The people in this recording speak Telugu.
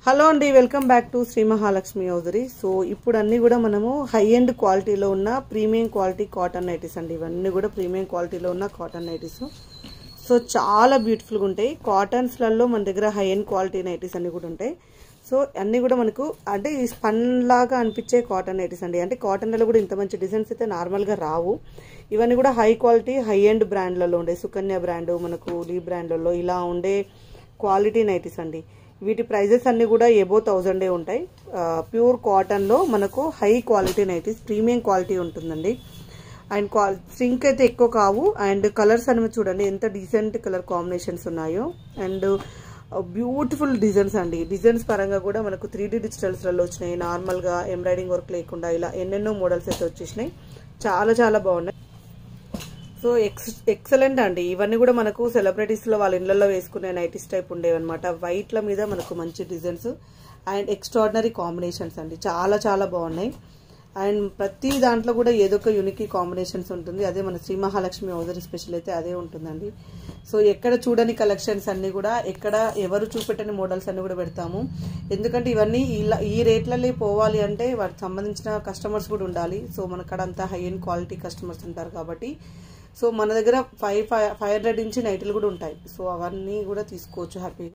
హలో అండి, welcome back to Shri Mahalakshmi hosiery. So ఇప్పుడు అన్నీ కూడా మనము హై ఎండ్ క్వాలిటీలో ఉన్న ప్రీమియం క్వాలిటీ కాటన్ నైటీస్ అండి. ఇవన్నీ కూడా ప్రీమియం క్వాలిటీలో ఉన్న కాటన్ నైటీస్. సో చాలా బ్యూటిఫుల్గా ఉంటాయి. కాటన్స్లలో మన దగ్గర హై ఎండ్ క్వాలిటీ నైటీస్ అన్నీ కూడా ఉంటాయి. సో అన్నీ కూడా మనకు అంటే ఈ స్పన్ లాగా అనిపించే కాటన్ నైటీస్ అండి. అంటే కాటన్లలో కూడా ఇంత మంచి డిజైన్స్ అయితే నార్మల్గా రావు. ఇవన్నీ కూడా హై క్వాలిటీ హై ఎండ్ బ్రాండ్లలో ఉండే సుకన్య బ్రాండ్, మనకు లీ బ్రాండ్లలో ఇలా ఉండే క్వాలిటీ నైటీస్ అండి. వీటి ప్రైజెస్ అన్నీ కూడా ఎబో 1000 ఉంటాయి. ప్యూర్ కాటన్లో మనకు high quality nighties, premium quality ఉంటుందండి. అండ్ స్ట్రింక్ అయితే ఎక్కువ కావు. అండ్ కలర్స్ అనేవి చూడండి ఎంత డీసెంట్ కలర్ కాంబినేషన్స్ ఉన్నాయో. అండ్ బ్యూటిఫుల్ డిజైన్స్ అండి. డిజైన్స్ పరంగా కూడా మనకు 3D డిజిటల్స్లలో వచ్చినాయి. నార్మల్గా ఎంబ్రాయిడింగ్ వర్క్ లేకుండా ఇలా ఎన్నెన్నో మోడల్స్ అయితే వచ్చేసినాయి. చాలా చాలా బాగున్నాయి. సో ఎక్సలెంట్ అండి. ఇవన్నీ కూడా మనకు సెలబ్రిటీస్లో వాళ్ళ ఇళ్లలో వేసుకునే నైటీస్ టైప్ ఉండేవి అనమాట. వైట్ల మీద మనకు మంచి డిజైన్స్ అండ్ ఎక్స్ట్రాడినరీ కాంబినేషన్స్ అండి. చాలా చాలా బాగున్నాయి. అండ్ ప్రతి దాంట్లో కూడా ఏదో ఒక యూనిక్ కాంబినేషన్స్ ఉంటుంది. అదే మన శ్రీ మహాలక్ష్మి హౌజరీ స్పెషల్ అయితే అదే ఉంటుందండి. సో ఎక్కడ చూడని కలెక్షన్స్ అన్ని కూడా, ఎక్కడ ఎవరు చూపెట్టని మోడల్స్ అన్ని కూడా పెడతాము. ఎందుకంటే ఇవన్నీ ఇలా ఈ రేట్లలో పోవాలి అంటే వాటికి సంబంధించిన కస్టమర్స్ కూడా ఉండాలి. సో మనకడ అంతా హై ఎండ్ క్వాలిటీ కస్టమర్స్ ఉంటారు కాబట్టి సో మన దగ్గర 500 నుంచి నైటీలు కూడా ఉంటాయి. సో అవన్నీ కూడా తీసుకోవచ్చు హ్యాపీగా.